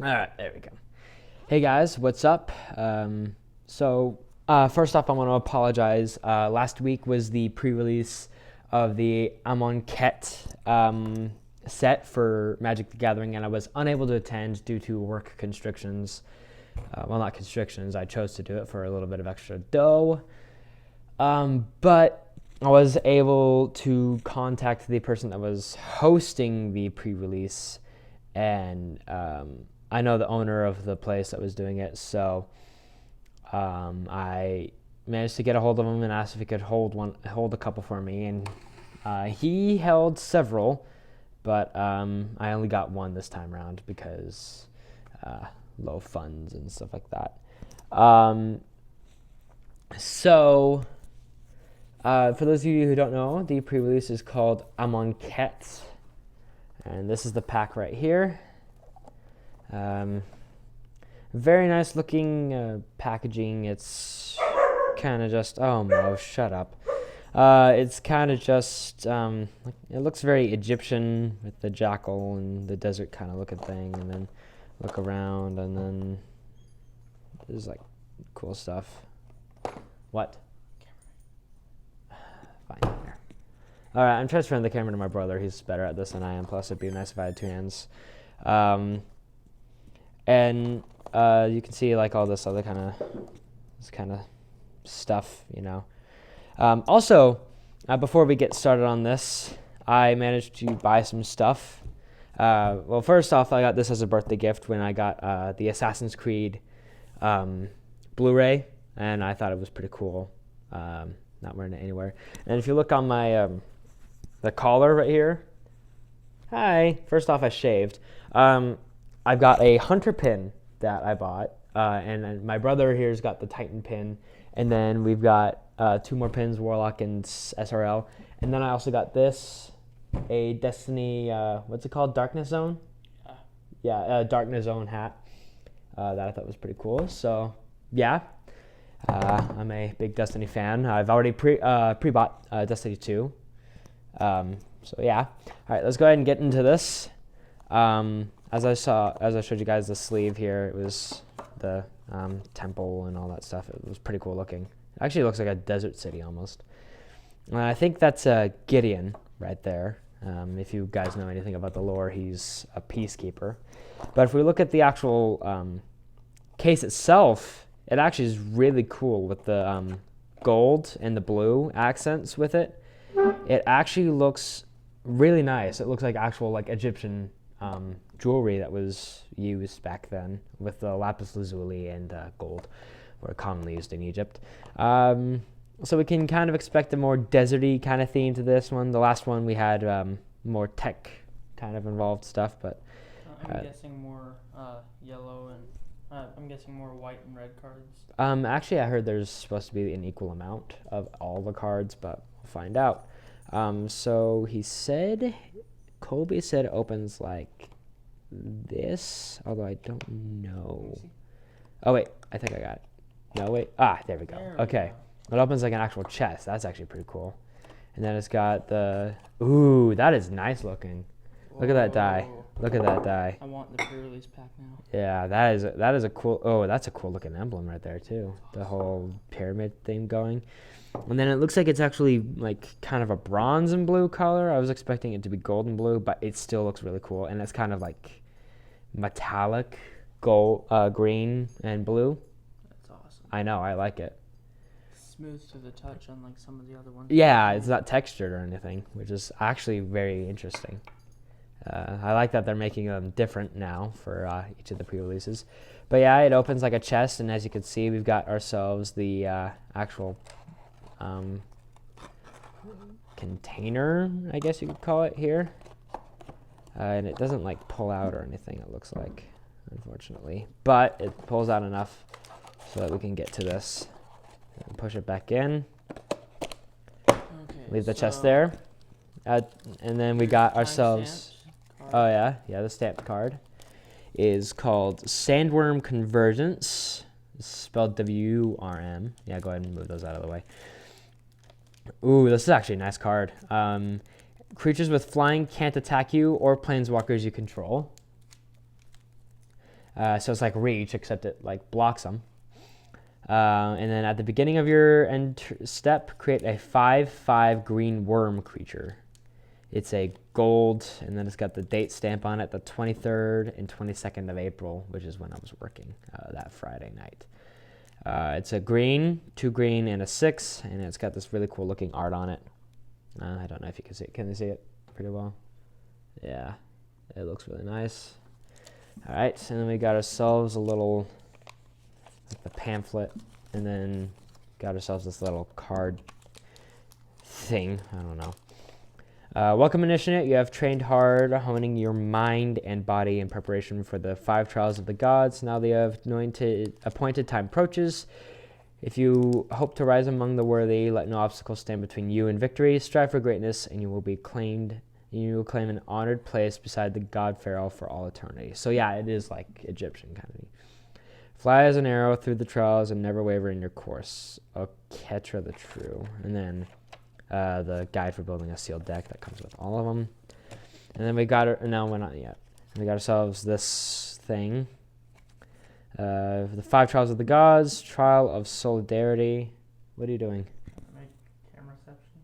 All right, there we go. Hey guys, what's up? First off, I want to apologize. Last week was the pre-release of the Amonkhet set for Magic the Gathering, and I was unable to attend due to work constrictions. Well, not constrictions. I chose to do it for a little bit of extra dough. But I was able to contact the person that was hosting the pre-release, and I know the owner of the place that was doing it, so I managed to get a hold of him and asked if he could hold a couple for me, and he held several, but I only got one this time around because low funds and stuff like that. For those of you who don't know, the pre-release is called Amonkhet, and this is the pack right here. Very nice looking packaging. It's kind of just, oh Mo, shut up. It's kind of just, it looks very Egyptian with the jackal and the desert kind of looking thing, and then look around, and then there's like cool stuff. What? Fine. Here. All right, I'm transferring the camera to my brother. He's better at this than I am. Plus, it'd be nice if I had two hands. And you can see like all this other kind of stuff, you know. Also, before we get started on this, I managed to buy some stuff. Well, first off, I got this as a birthday gift when I got the Assassin's Creed Blu-ray, and I thought it was pretty cool. Not wearing it anywhere. And if you look on my the collar right here, hi. First off, I shaved. I've got a hunter pin that I bought, and my brother here's got the Titan pin, and then we've got two more pins, Warlock and SRL, and then I also got this, a Destiny, what's it called, Darkness Zone? Yeah, Darkness Zone hat that I thought was pretty cool. So yeah, I'm a big Destiny fan. I've already pre-bought Destiny 2. So yeah, all right, let's go ahead and get into this. As I showed you guys the sleeve here, it was the temple and all that stuff. It was pretty cool looking. It actually looks like a desert city almost. I think that's Gideon right there. If you guys know anything about the lore, he's a peacekeeper. But if we look at the actual case itself, it actually is really cool with the gold and the blue accents with it. It actually looks really nice. It looks like actual like Egyptian jewelry that was used back then with the lapis lazuli and gold, were commonly used in Egypt. So we can kind of expect a more deserty kind of theme to this one. The last one we had more tech kind of involved stuff, but I'm guessing more yellow and I'm guessing more white and red cards. Actually, I heard there's supposed to be an equal amount of all the cards, but we'll find out. So Colby said it opens like this, although I don't know. Oh wait, I think I got it. No wait, there we go. Okay, it opens like an actual chest. That's actually pretty cool. And then it's got the, ooh, that is nice looking. Whoa. Look at that die. Look at that die. I want the pre-release pack now. Yeah, that is a cool. Oh, that's a cool looking emblem right there too. The whole pyramid thing going. And then it looks like it's actually like kind of a bronze and blue color. I was expecting it to be gold and blue, but it still looks really cool. And it's kind of like metallic gold, green and blue. That's awesome. I know, I like it. Smooth to the touch, unlike some of the other ones. Yeah, it's not textured or anything, which is actually very interesting. I like that they're making them different now for each of the pre-releases. But yeah, it opens like a chest, and as you can see, we've got ourselves the actual container, I guess you could call it here. And it doesn't like pull out or anything, it looks like, unfortunately. But it pulls out enough so that we can get to this. And push it back in. Okay, Leave the chest there. And then we got ourselves... Oh yeah, the stamped card is called Sandworm Convergence. It's spelled WRM. Yeah, go ahead and move those out of the way. Ooh, this is actually a nice card. Creatures with flying can't attack you or planeswalkers you control. So it's like reach, except it like blocks them. And then at the beginning of your end step, create a 5/5 green worm creature. It's a gold, and then it's got the date stamp on it, the 23rd and 22nd of April, which is when I was working that Friday night. It's a green, 2 green, and a 6, and it's got this really cool looking art on it. I don't know if you can see it. Can you see it pretty well? Yeah, it looks really nice. All right, and then we got ourselves a little, like the pamphlet, and then got ourselves this little card thing. I don't know. Welcome, Initiate. You have trained hard, honing your mind and body in preparation for the 5 trials of the gods. Now the appointed time approaches. If you hope to rise among the worthy, let no obstacle stand between you and victory. Strive for greatness, and you will claim an honored place beside the god Pharaoh for all eternity. So yeah, it is like Egyptian kind of. Fly as an arrow through the trials and never waver in your course. Amonkhet the true. And then the guide for building a sealed deck that comes with all of them. And then we got no, we're not yet. We got ourselves this thing. The 5 trials of the gods, trial of solidarity. What are you doing? Make camera reception.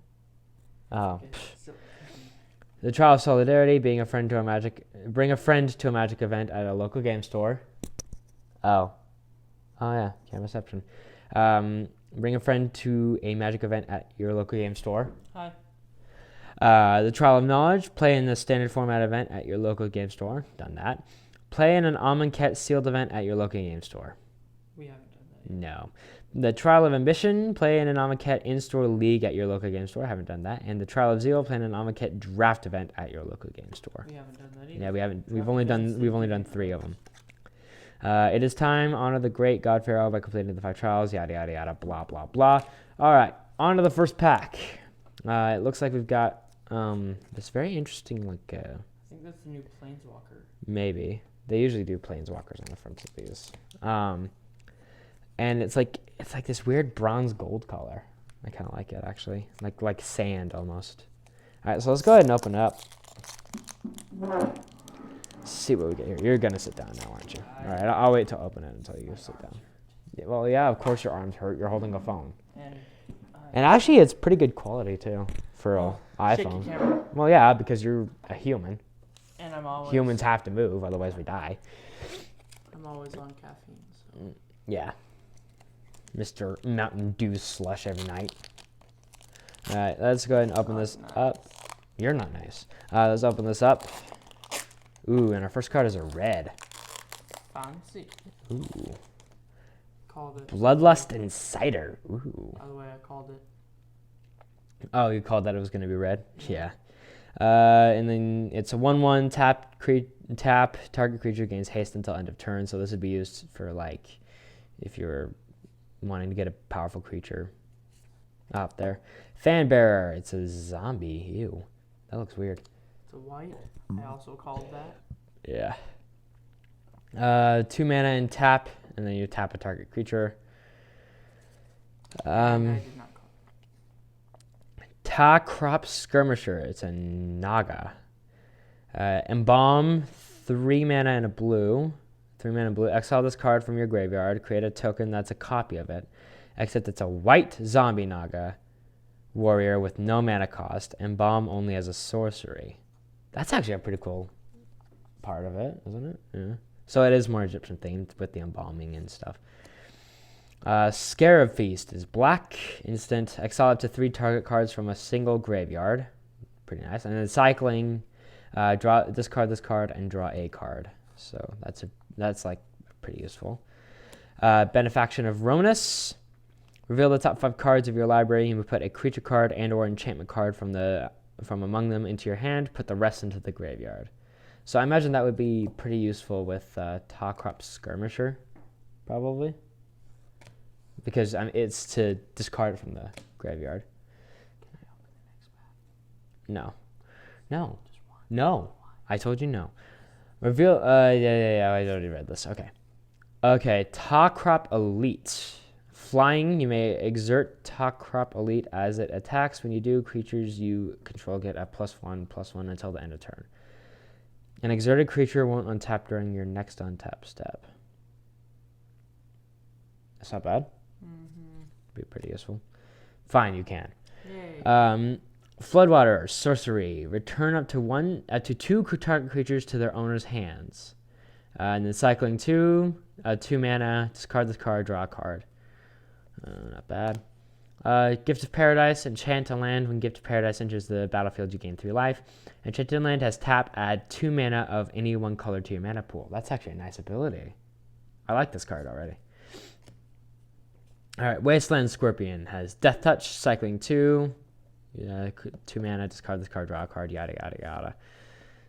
Oh. Okay, so- The trial of solidarity, bring a friend to a magic event at a local game store. Oh yeah, camera reception. Bring a friend to a magic event at your local game store. Hi. The Trial of Knowledge, play in the standard format event at your local game store. Done that. Play in an Amonkhet sealed event at your local game store. We haven't done that yet. No. The Trial of Ambition, play in an Amonkhet in-store league at your local game store. Haven't done that. And the Trial of Zeal, play in an Amonkhet draft event at your local game store. We haven't done that either. Yeah, we haven't. We've only done 3 of them. It is time. Honor the great God Pharaoh by completing the 5 trials. Yada yada yada. Blah blah blah. All right, on to the first pack. It looks like we've got this very interesting like. I think that's the new Planeswalker. Maybe they usually do planeswalkers on the fronts of these. And it's like this weird bronze gold color. I kind of like it actually, like sand almost. All right, so let's go ahead and open it up. See what we get here. You're gonna sit down now, aren't you? All right, I'll wait to open it until you sit down. Yeah, well, yeah, of course your arms hurt. You're holding a phone, and actually, it's pretty good quality too for an iPhone. Shaky camera. Well, yeah, because you're a human. And I'm always. Humans have to move, otherwise we die. I'm always on caffeine. So. Yeah, Mr. Mountain Dew slush every night. All right, let's go ahead and open this up. You're not nice. Let's open this up. Ooh, and our first card is a red. Fancy. Ooh. Called it. Bloodlust Insider. Ooh. By the way, I called it. Oh, you called that it was going to be red? Yeah. And then it's a 1/1 tap target creature gains haste until end of turn. So this would be used for like if you're wanting to get a powerful creature up there. Fanbearer. It's a zombie. Ew. That looks weird. It's a white. I also called that. Yeah. 2 mana and tap, and then you tap a target creature. I did not call it. Ta-Crop Skirmisher. It's a Naga. Embalm, 3 mana and a blue. 3 mana blue. Exile this card from your graveyard. Create a token that's a copy of it. Except it's a white zombie Naga warrior with no mana cost. Embalm only as a sorcery. That's actually a pretty cool part of it, isn't it? Yeah. So it is more Egyptian themed with the embalming and stuff. Scarab Feast is black, instant. Exile up to 3 target cards from a single graveyard. Pretty nice. And then cycling, discard this card and draw a card. So that's like pretty useful. Benefaction of Romanus. Reveal the top 5 cards of your library. You may put a creature card and or enchantment card from among them into your hand. Put the rest into the graveyard. So I imagine that would be pretty useful with Ta-Crop Skirmisher, probably. Because it's to discard it from the graveyard. Can I open the next pack? No. No. Just one. No. I told you no. Reveal, yeah, I already read this. Okay, Ta-Crop Elite. Flying, you may exert Ta-Crop Elite as it attacks. When you do, creatures you control get a +1/+1 until the end of turn. An exerted creature won't untap during your next untap step. That's not bad. Mm-hmm. Be pretty useful. Fine, you can. Yay. Floodwater, sorcery. Return up to two target creatures to their owner's hands. And then cycling 2 mana, discard this card, draw a card. Not bad. Gift of Paradise, enchant a land. When Gift of Paradise enters the battlefield, you gain 3 life. Enchanted land has tap, add 2 mana of any one color to your mana pool. That's actually a nice ability. I like this card already. Alright, Wasteland Scorpion has Death Touch, cycling 2. 2 mana, discard this card, draw a card, yada yada yada.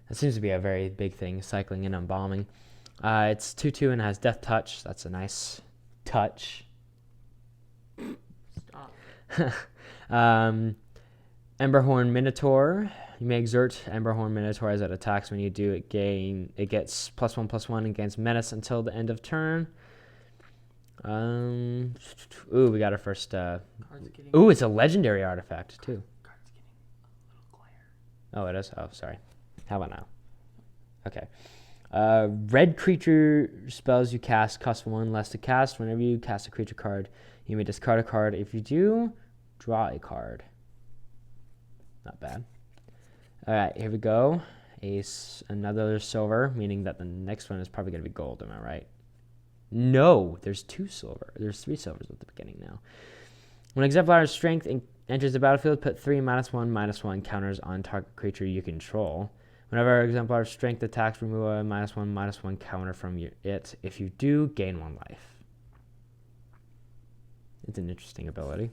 That seems to be a very big thing, cycling and embalming. It's 2/2 and has Death Touch. That's a nice touch. Stop. Emberhorn Minotaur. You may exert Emberhorn Minotaur as it attacks. When you do, it gets +1/+1 against menace until the end of turn. Ooh, we got our first. Ooh, it's a legendary artifact too. Card's getting a little glare. Oh, it is. Oh, sorry. How about now? Okay. Red creature spells you cast cost 1 less to cast. Whenever you cast a creature card, you may discard a card. If you do, draw a card. Not bad. All right, here we go. Another silver, meaning that the next one is probably going to be gold. Am I right? No, there's 2 silver. There's 3 silvers at the beginning now. When Exemplar Strength enters the battlefield, put 3 -1/-1 counters on target creature you control. Whenever Exemplar Strength attacks, remove a -1/-1 counter from it. If you do, gain 1 life. It's an interesting ability.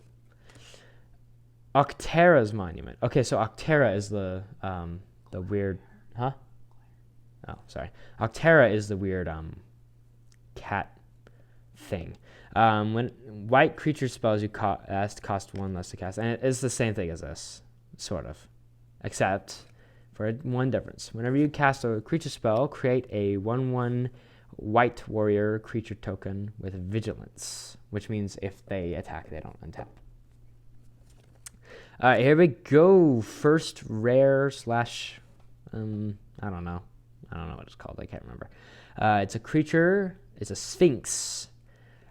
Octera's Monument. Okay, so Octera is the weird, huh? Oh, sorry. Octera is the weird cat thing. When white creature spells you cost 1 less to cast, and it is the same thing as this, sort of, except for one difference. Whenever you cast a creature spell, create a 1/1 white warrior creature token with vigilance, which means if they attack, they don't untap. All right, here we go. First rare slash, I don't know what it's called. I can't remember. It's a creature. It's a Sphinx.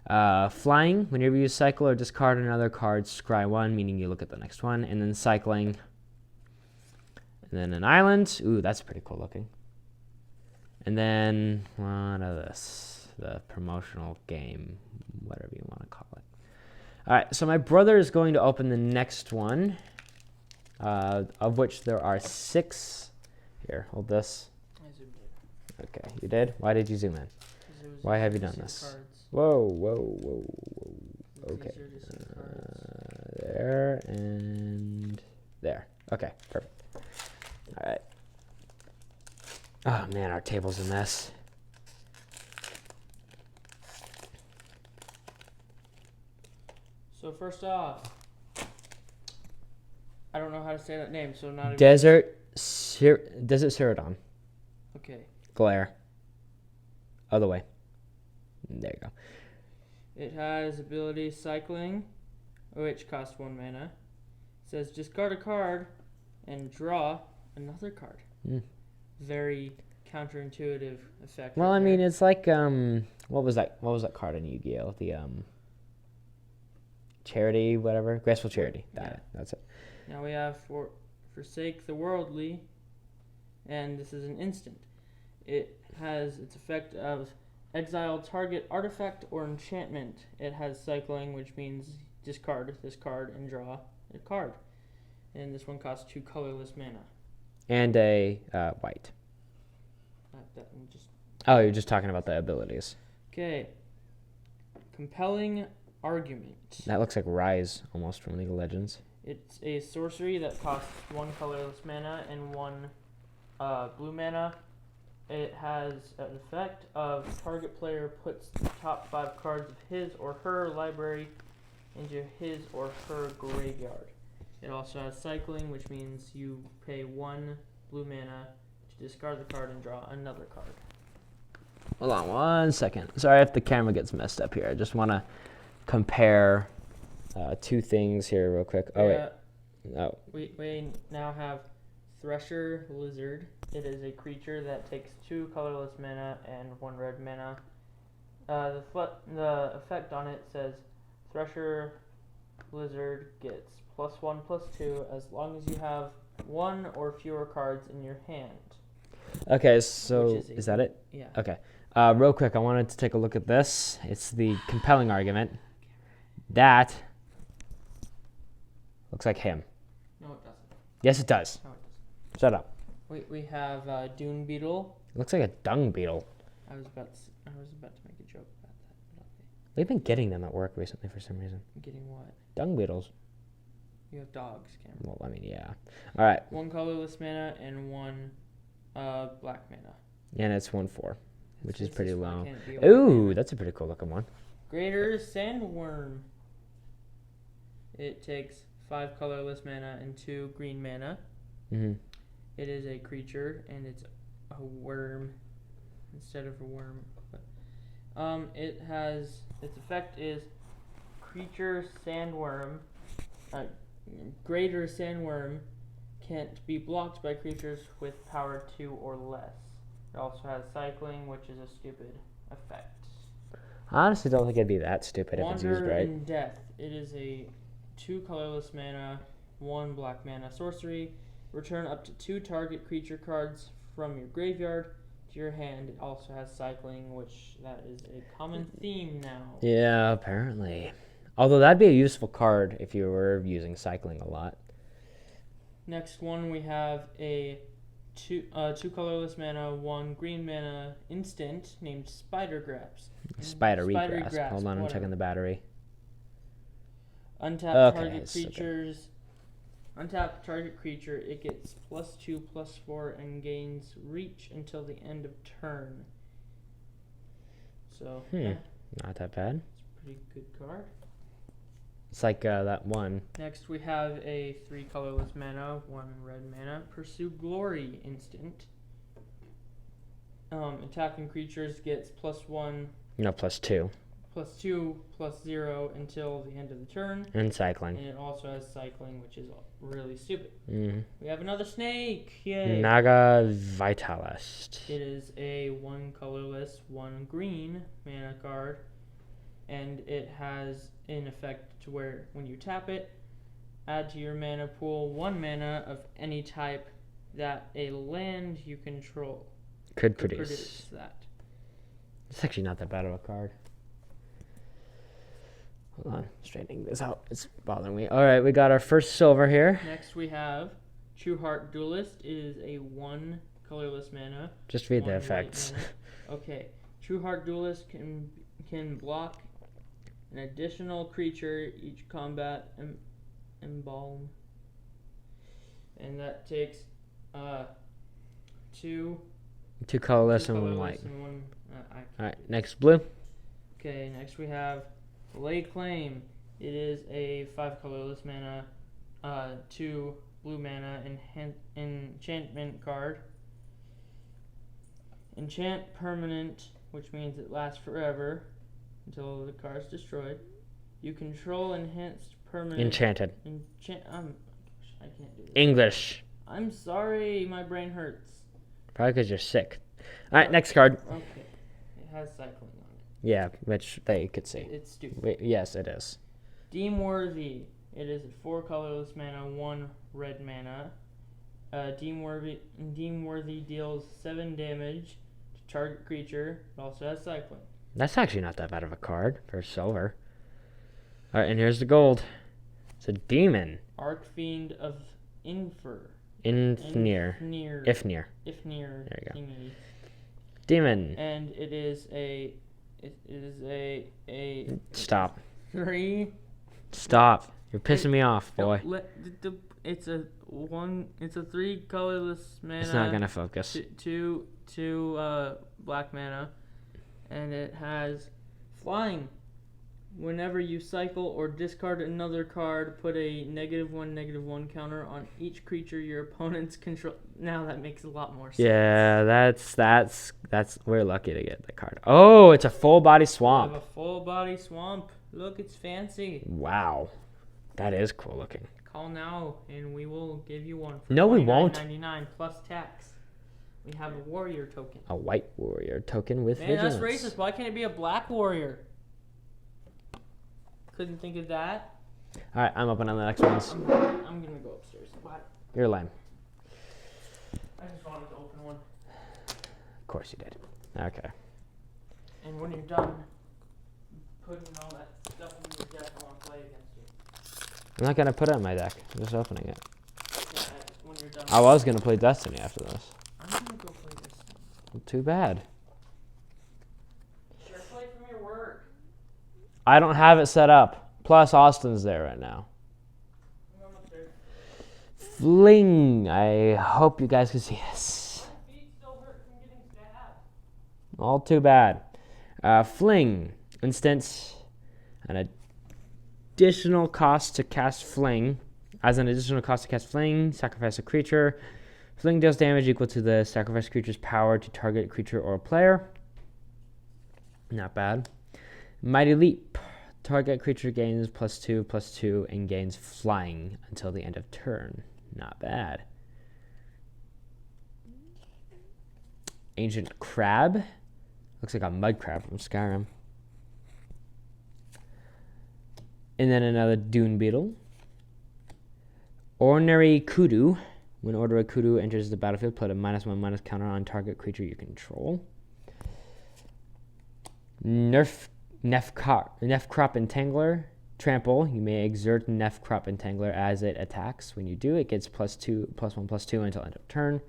Flying. Whenever you cycle or discard another card, scry 1, meaning you look at the next one, and then cycling. And then an island. Ooh, that's pretty cool looking. And then what of this? The promotional game, whatever you want to call it. All right, so my brother is going to open the next one, of which there are 6. Here, hold this. I zoomed in. Okay, you did? Why did you zoom in? Why have you done this? Cards. Whoa. It's Okay. easier to see cards. There and there. Okay, perfect. All right. Oh, man, our table's a mess. So first off, I don't know how to say that name, so not even... Desert Ceraton. Okay. Glare. Other way. There you go. It has ability Cycling, which costs 1 mana. It says discard a card and draw another card. Very counterintuitive effect. Well, right I mean, there. it's like what was that card in Yu-Gi-Oh? The Charity, whatever, Graceful Charity. Yeah. That's it. Now we have Forsake the Worldly, and this is an instant. It has its effect of exile target artifact or enchantment. It has cycling, which means discard this card and draw a card. And this one costs 2 colorless mana. And a white. Oh, you're just talking about the abilities. Okay. Compelling Argument. That looks like Rise almost from League of Legends. It's a sorcery that costs 1 colorless mana and 1 blue mana. It has an effect of target player puts the top 5 cards of his or her library into his or her graveyard. It also has cycling, which means you pay 1 blue mana to discard the card and draw another card. Hold on 1 second. Sorry if the camera gets messed up here. I just want to compare 2 things here real quick. Oh, wait. Oh. We now have Thresher Lizard, It is a creature that takes 2 colorless mana and 1 red mana. The effect on it says Thresher Blizzard gets +1/+2 as long as you have 1 or fewer cards in your hand. Okay, so Which is that it? Yeah. Okay. Real quick, I wanted to take a look at this. It's the compelling argument. That looks like him. No, it doesn't. Yes, it does. No, it doesn't. Shut up. We have Dune Beetle. It looks like a dung beetle. I was about to make a joke about that, but okay. We've been getting them at work recently for some reason. Getting what? Dung beetles. You have dogs, Cameron. Well, I mean, yeah. All right. 1 colorless mana and 1 black mana. And it's 1/4, which is pretty Why low. can't it be a white Ooh, mana? that's a pretty cool looking one. Greater Sandworm. It takes 5 colorless mana and 2 green mana. Mm-hmm. It is a creature and it's a worm instead of a worm. It has its effect is creature sandworm. Greater Sandworm can't be blocked by creatures with power 2 or less. It also has cycling, which is a stupid effect. I honestly don't think it'd be that stupid if it's used Wander right. in Death. It is a 2 colorless mana, 1 black mana sorcery. Return up to 2 target creature cards from your graveyard to your hand. It also has cycling, which that is a common theme now. Yeah, apparently. Although that'd be a useful card if you were using cycling a lot. Next one we have a 2 colorless mana, 1 green mana instant named Spider Grasp. Spidery grasp. Hold on, I'm checking the battery. Untap Okay, target it's okay. creatures. Untap target creature. It gets +2/+4 and gains reach until the end of turn. So yeah, Not that bad. it's a pretty good card. It's like that one. Next we have a 3 colorless mana, 1 red mana. Pursue Glory instant. Attacking creatures gets +1, No, +2. +2, +0 until the end of the turn. And cycling. And it also has cycling, which is really stupid. Mm-hmm. We have another snake! Yay! Naga Vitalist. It is a 1 colorless, 1 green mana card. And it has an effect to where when you tap it, add to your mana pool 1 mana of any type that a land you control Could could produce. produce that. It's actually not that bad of a card. Hold on, straightening this out. It's bothering me. All right, we got our first silver here. Next we have True Heart Duelist. It is a 1 colorless mana. Just read 1 the white effects. mana. Okay. True Heart Duelist can block an additional creature each combat embalm. And that takes 2 Two colorless two and one colorless white. and one, All right, next blue. Okay, next we have Lay Claim. It is a 5 colorless mana, 2 blue mana enchantment card. Enchant permanent, which means it lasts forever until the card is destroyed. You control enhanced permanent. Enchanted. I can't do this. English. I'm sorry, my brain hurts. Probably because you're sick. All right, next card. Okay, it has cycling on it. Yeah, which they could see. It's stupid. Wait, yes, it is. Deem Worthy. It is a 4 colorless mana, 1 red mana. Deem Worthy deals 7 damage to target creature. It also has cycling. That's actually not that bad of a card for silver. All right, and here's the gold. It's a demon. Archfiend of Infer. Ifnir. Ifnir. There you go. Thingy. Demon. And it is a Stop. 3. Stop. You're pissing me off, boy. It's a 3 colorless mana. It's not gonna focus. Two black mana, and it has flying. Whenever you cycle or discard another card, put a -1/-1 counter on each creature your opponents control. Now that makes a lot more sense. Yeah, that's we're lucky to get the card. Oh, it's a full body We swamp. have a full body swamp. Look, it's fancy. Wow, that is cool looking. Call now, and we will give you one. For No, we won't. $29.99 plus tax. We have a warrior token. A white warrior token with Man, vigilance. that's racist. Why can't it be a black warrior? Couldn't think of that. All right, I'm open on the next ones. I'm gonna go upstairs. What? You're lame. I just wanted to open one. Of course you did. Okay. And when you're done putting all that stuff in your deck, I want to play against you. I'm not gonna put it in my deck. I'm just opening it. Yeah, when you're done. I was gonna play Destiny after this. I'm gonna go play this. Well, too bad. Sure, play from your work. I don't have it set up. Plus, Austin's there right now. I'm going upstairs. Fling. I hope you guys can see this. My feet still hurt from getting stabbed. All too bad. Fling. Instant. An additional cost to cast Fling. As an additional cost to cast Fling, sacrifice a creature. Fling deals damage equal to the sacrificed creature's power to target a creature or a player. Not bad. Mighty Leap. Target creature gains +2/+2 and gains flying until the end of turn. Not bad. Ancient Crab. Looks like a mud crab from Skyrim. And then another Dune Beetle. Ordinary Kudu. When Ordinary Kudu enters the battlefield, put a -1/- counter on target creature you control. Nefcrop Entangler. Trample. You may exert Nefcrop Entangler as it attacks. When you do, it gets +1/+2 until end of turn.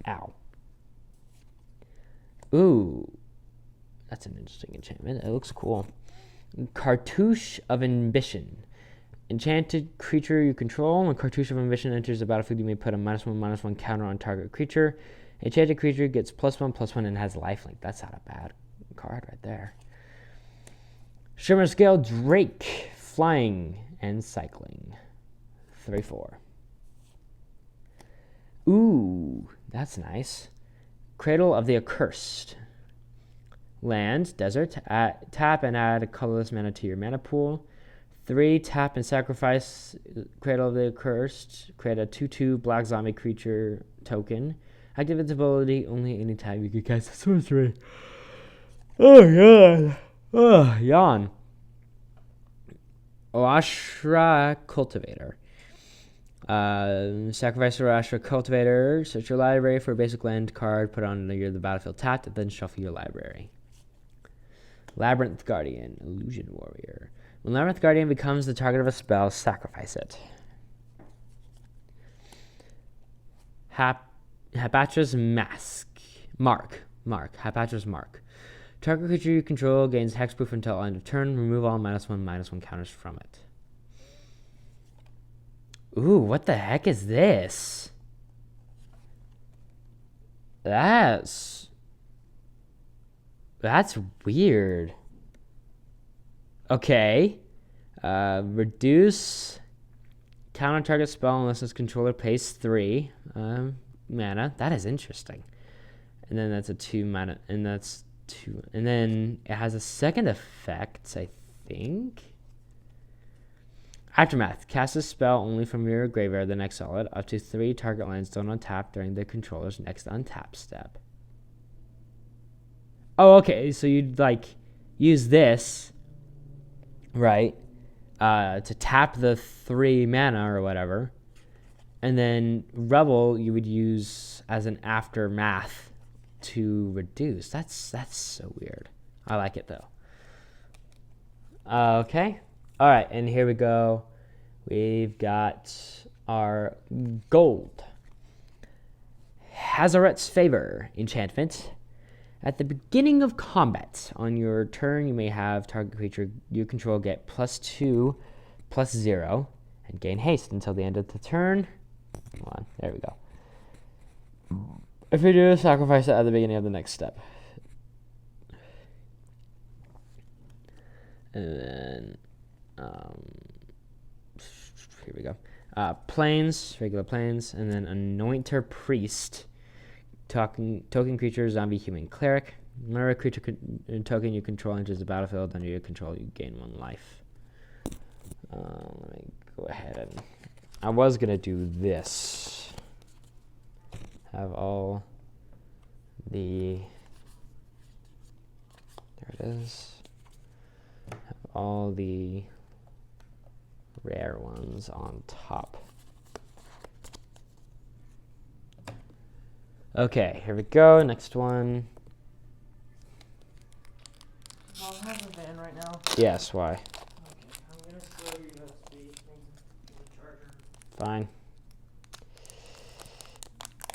Ow. Ooh. That's an interesting enchantment. It looks cool. Cartouche of Ambition. Enchanted creature you control. When Cartouche of Ambition enters the battlefield, you may put a -1/- counter on target creature. Enchanted creature gets +1/+1 and has lifelink. That's not a bad card right there. Shimmer Scale Drake. Flying and cycling. 3/4. Ooh, that's nice. Cradle of the Accursed. Land, desert, tap and add a colorless mana to your mana pool. 3, tap and sacrifice Cradle of the Accursed. Create a 2/2 black zombie creature token. Active its ability only anytime you can cast a sorcery. Oh, God. Oh, yawn. Oashra Cultivator. Sacrifice Oashra Cultivator. Search your library for a basic land card. Put it on the battlefield tapped, and then shuffle your library. Labyrinth Guardian. Illusion Warrior. When Labyrinth Guardian becomes the target of a spell, sacrifice it. Hapatra's Mask. Mark. Hapatra's Mark. Target creature you control gains hexproof until end of turn. Remove all -1/-1 counters from it. Ooh, what the heck is this? That's weird. Okay. Reduce counter target spell unless its controller pays 3 mana. That is interesting. And then that's a 2 mana, and that's 2. And then it has a second effect, I think. Aftermath. Cast a spell only from your graveyard, then exile it. Up to 3 target lands don't untap during the controller's next untap step. Oh, okay. So you'd use this, right, to tap the 3 mana or whatever. And then Rebel you would use as an aftermath to reduce. That's so weird. I like it though. Okay. All right, and here we go. We've got our gold. Hazaret's Favor enchantment. At the beginning of combat, on your turn, you may have target creature you control get +2/+0 and gain haste until the end of the turn. Hold on, there we go. If you do, sacrifice it at the beginning of the next step. And then, here we go. Plains, regular plains, and then Anointer Priest. Token creature, zombie, human, cleric. Whenever a creature token you control enters the battlefield under your control, you gain 1 life. Let me go ahead and... I was going to do this. Have all There it is. Have all the rare ones on top. Okay, here we go. Next one. Mom has a van right now. Yes, why? Okay, I'm gonna throw your USB thing in the charger. Fine.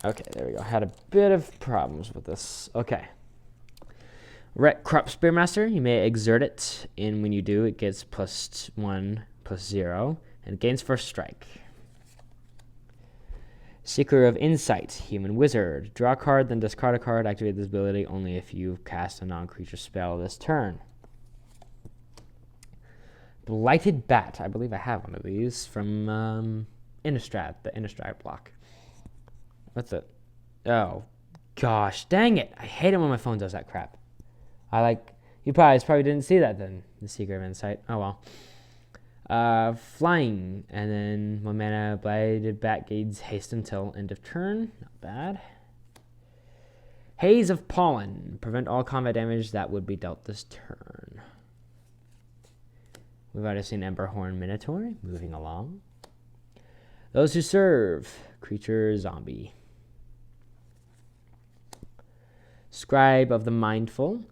Okay, there we go. Had a bit of problems with this. Okay. Ret Crop Spearmaster, you may exert it, and when you do, it gets +1/+0, and gains first strike. Seeker of Insight, Human Wizard. Draw a card, then discard a card. Activate this ability only if you cast a non-creature spell this turn. Blighted Bat. I believe I have one of these from Innistrad, the Innistrad block. What's it? Oh, gosh, dang it. I hate it when my phone does that crap. You probably didn't see that then, the Seeker of Insight. Oh, well. Flying, and then 1 mana, Blighted Bat gains haste until end of turn. Not bad. Haze of Pollen. Prevent all combat damage that would be dealt this turn. We've already seen Emberhorn Minotaur. Moving along. Those Who Serve. Creature Zombie. Scribe of the Mindful.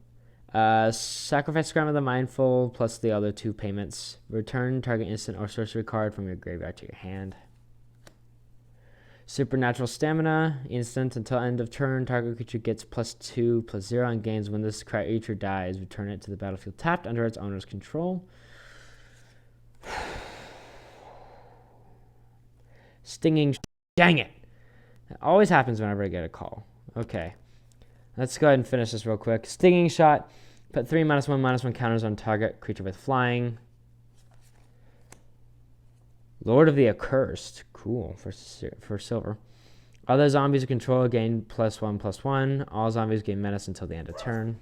Sacrifice Scribe of the Mindful plus the other 2 payments. Return target instant or sorcery card from your graveyard to your hand. Supernatural Stamina. Instant until end of turn. Target creature gets +2/+0 and gains when this creature dies. Return it to the battlefield tapped under its owner's control. Stinging. Dang it! It always happens whenever I get a call. Okay. Let's go ahead and finish this real quick. Stinging Shot. Put 3 -1/-1 counters on target creature with flying. Lord of the Accursed. Cool for silver. Other zombies you control gain +1/+1. All zombies gain menace until the end of turn.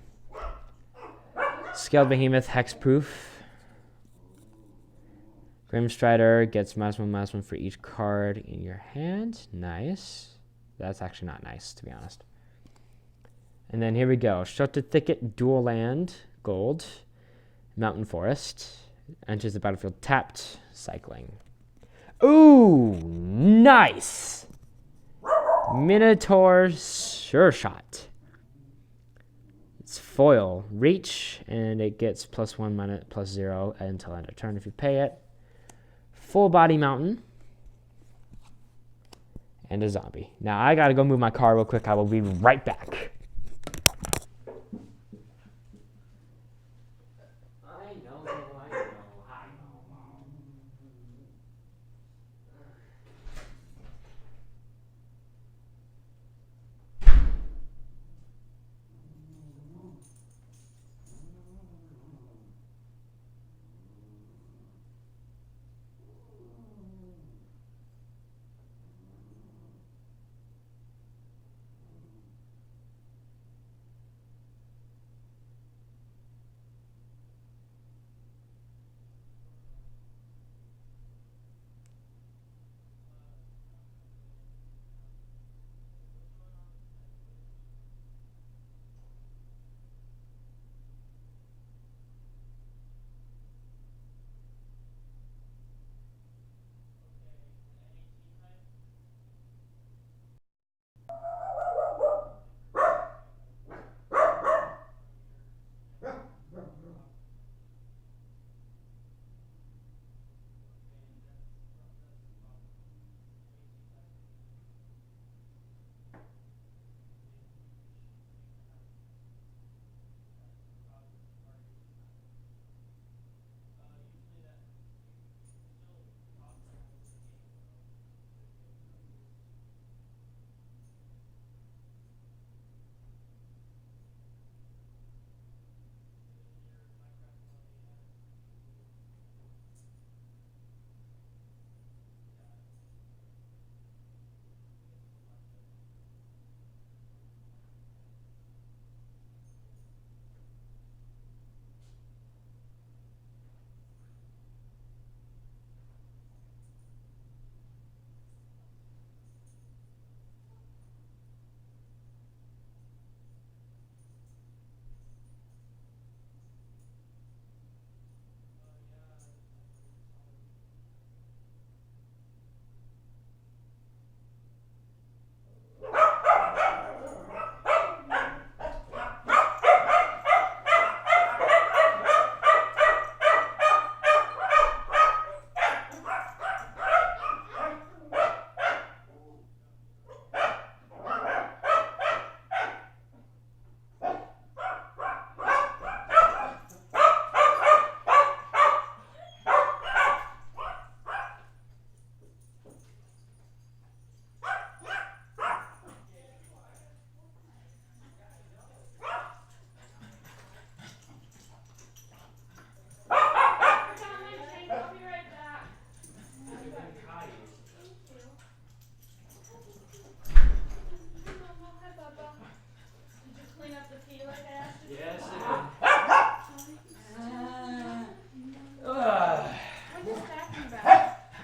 Scaled Behemoth. Hexproof. Grimstrider gets -1/-1 for each card in your hand. Nice. That's actually not nice, to be honest. And then here we go. Sheltered Thicket, Dual Land, Gold, Mountain Forest. Enters the battlefield tapped, cycling. Ooh, nice! Minotaur Sure Shot. It's foil, reach, and it gets +1/+0 until end of turn if you pay it. Full Body Mountain. And a zombie. Now I gotta go move my car real quick. I will be right back.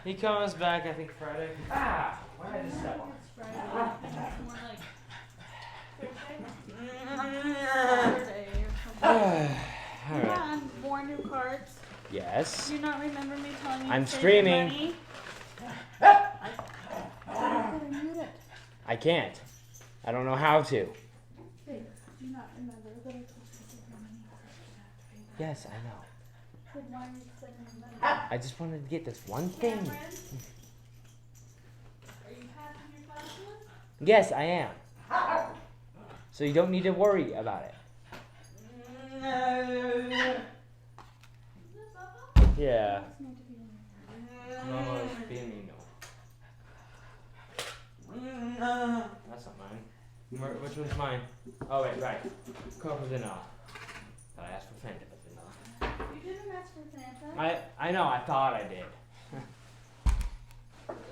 He comes back, I think, Friday. Ah! Why did I just step on? It's Friday. I think it's more like Saturday or something. You Alright. got more new cards. Yes. Do you not remember me telling you I'm to save streaming. your money? I mute it. I can't. I don't know how to. Wait, do you not remember that I told you to save your money first? You have to pay that. Yes, I know. Then why are you spending the money? I just wanted to get this one thing. Cameron, are you passing your classes? Yes, I am. So you don't need to worry about it. Is this Bubba? Yeah. It's meant to be in there. No, it's being me, no. That's not mine. Which one's mine? Oh, wait, right. Coke with vanilla. But I asked for Fanta with vanilla. You didn't ask for Fanta. I know, I thought I did.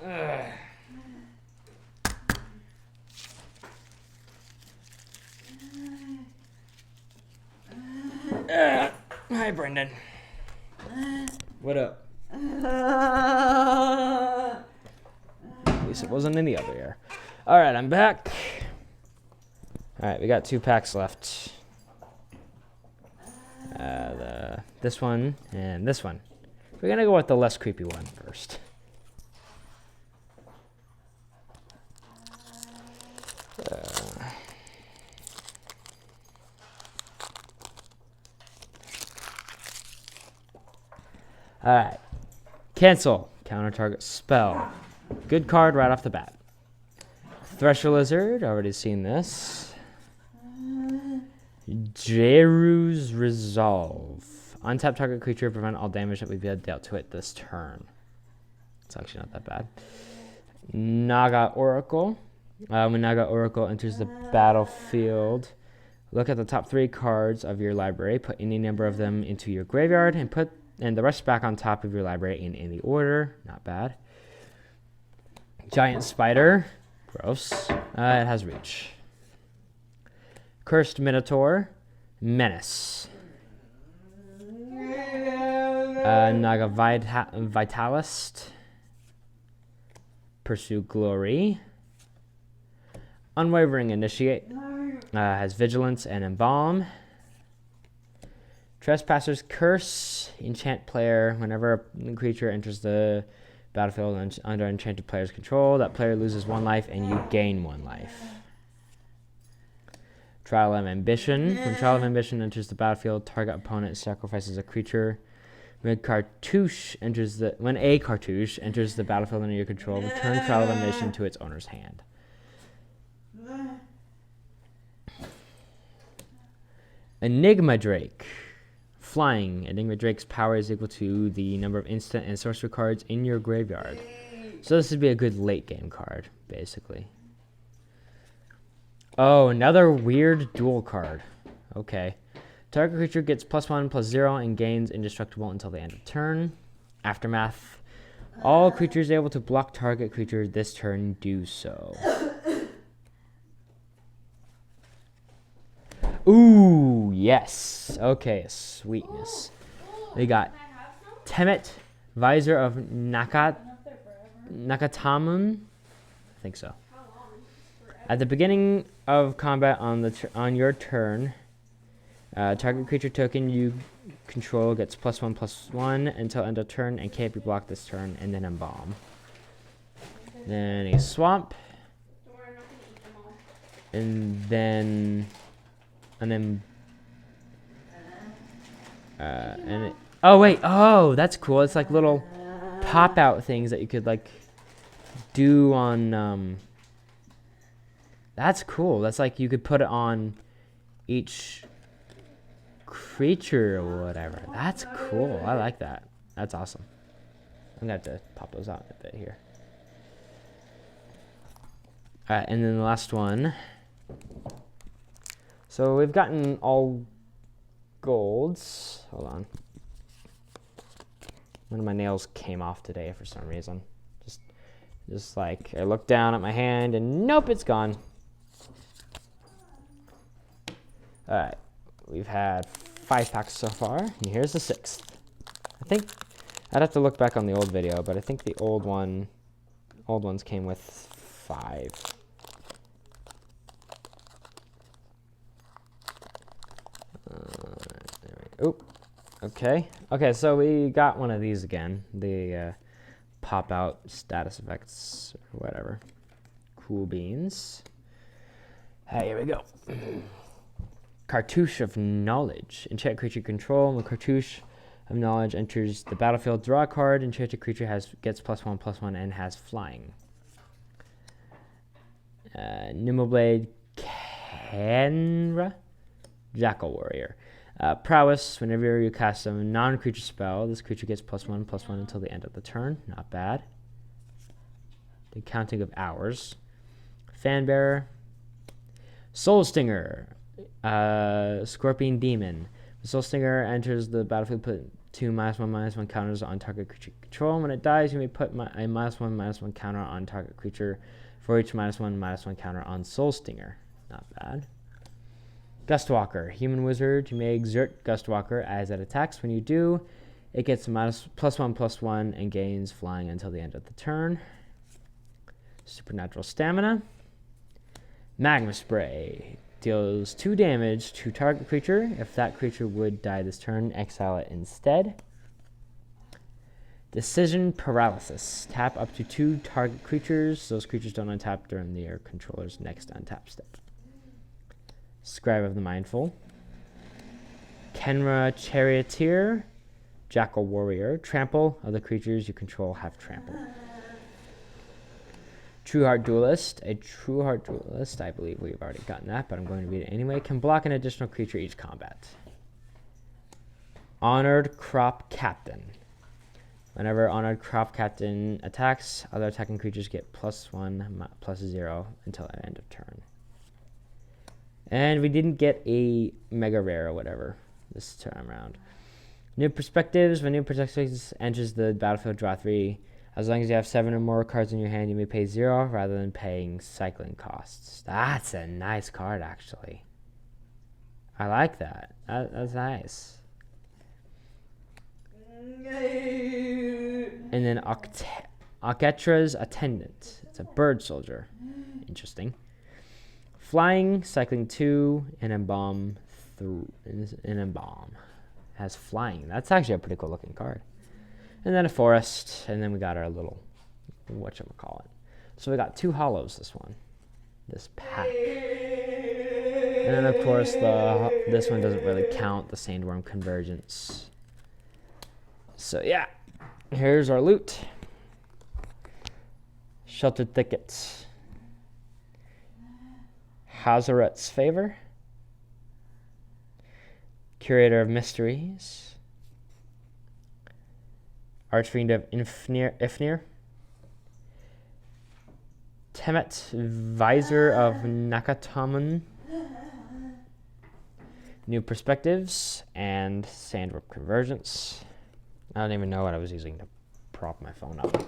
Ugh. Hi, Brendan. What up? At least it wasn't in the other ear. Alright, I'm back. Alright, we got 2 packs left. This one and this one. We're gonna go with the less creepy one first. Alright. Cancel. Counter target spell. Good card right off the bat. Thresher Lizard. Already seen this. Jeru's Resolve. Untap target creature. Prevent all damage that would be dealt to it this turn. It's actually not that bad. Naga Oracle. When Naga Oracle enters the battlefield, look at the top 3 cards of your library. Put any number of them into your graveyard and put the rest back on top of your library in any order. Not bad. Giant Spider. Gross. It has reach. Cursed Minotaur. Menace. Naga Vitalist. Pursue Glory. Unwavering Initiate. Has Vigilance and Embalm. Trespasser's Curse. Enchant player. Whenever a creature enters the battlefield under enchanted player's control, that player loses 1 life and you gain 1 life. Trial of Ambition. When Trial of Ambition enters the battlefield, target opponent sacrifices a creature. When a cartouche enters the battlefield under your control, return Trial of Ambition to its owner's hand. Enigma Drake. Flying. Enigma Drake's power is equal to the number of instant and sorcery cards in your graveyard. So this would be a good late game card, basically. Oh, another weird dual card. Okay. Target creature gets +1/+0 and gains indestructible until the end of turn. Aftermath. All creatures able to block target creature this turn do so. Ooh, yes. Okay, sweetness. We got Temet, Visor of Nakatamun. I think so. At the beginning of combat on your turn, target creature token you control gets +1/+1 until end of turn and can't be blocked this turn, and then Embalm. Then a Swamp. Oh wait, oh, that's cool. It's like little pop out things that you could like do on that's cool. That's like you could put it on each creature or whatever. That's cool. I like that. That's awesome. I'm gonna have to pop those out in a bit here. Alright, and then the last one. So we've gotten all golds. Hold on. One of my nails came off today for some reason. Just like I looked down at my hand and nope, it's gone. Alright. We've had 5 packs so far, and here's the 6th. I'd have to look back on the old video, but I think the old ones came with 5. Oh, okay. Okay, so we got one of these again. The pop out status effects or whatever. Cool beans. Here we go. Cartouche of Knowledge. Enchant creature you control. When Cartouche of Knowledge enters the battlefield, draw a card. Enchanted creature gets +1/+1 and has flying. Nimbleblade Kenra. Jackal Warrior. Prowess. Whenever you cast a non-creature spell, this creature gets +1/+1 until the end of the turn. Not bad. The Counting of Hours. Fanbearer. Soul Stinger. Scorpion Demon. The Soul Stinger enters the battlefield, put 2 -1/-1 counters on target creature control. When it dies, you may put a -1/-1 counter on target creature for each -1/-1 counter on Soul Stinger. Not bad. Gustwalker. Human Wizard. You may exert Gustwalker as it attacks. When you do, it gets +1/+1 and gains flying until the end of the turn. Supernatural Stamina. Magma Spray. Deals 2 damage to target creature. If that creature would die this turn, exile it instead. Decision Paralysis. Tap up to 2 target creatures. Those creatures don't untap during their controller's next untap step. Scribe of the Mindful. Kenra Charioteer. Jackal Warrior. Trample. Other creatures you control have trample. True Heart Duelist. A True Heart Duelist, I believe we've already gotten that, but I'm going to read it anyway. Can block an additional creature each combat. Honored Crop Captain. Whenever Honored Crop Captain attacks, other attacking creatures get +1/+0 until the end of turn. And we didn't get a mega rare or whatever this time around. New Perspectives. When New Perspectives enters the battlefield, draw 3. As long as you have 7 or more cards in your hand, you may pay 0 rather than paying cycling costs. That's a nice card, actually. I like that. That's nice. And then Oketra's Attendant. It's a bird soldier. Interesting. Flying, cycling 2, and Embalm. Has flying. That's actually a pretty cool looking card. And then a forest, and then we got our little whatchamacallit. So we got 2 hollows this pack. And then of course this one doesn't really count, the Sandworm Convergence. So yeah, here's our loot. Sheltered Thickets. Hazaret's Favor. Curator of Mysteries. Archfiend of Ifnir. Temet, Visor of Nakataman. New Perspectives, and Sandworm Convergence. I don't even know what I was using to prop my phone up.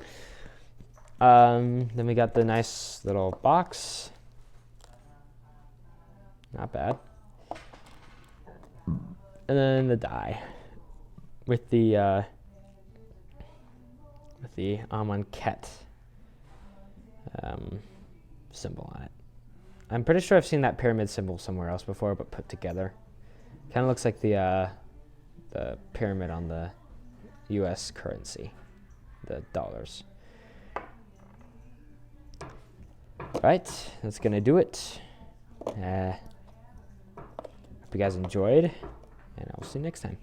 Then we got the nice little box. Not bad. And then the die with the Amonkhet symbol on it. I'm pretty sure I've seen that pyramid symbol somewhere else before, but put together. Kind of looks like the pyramid on the U.S. currency, the dollars. Right, that's gonna do it. Hope you guys enjoyed, and I'll see you next time.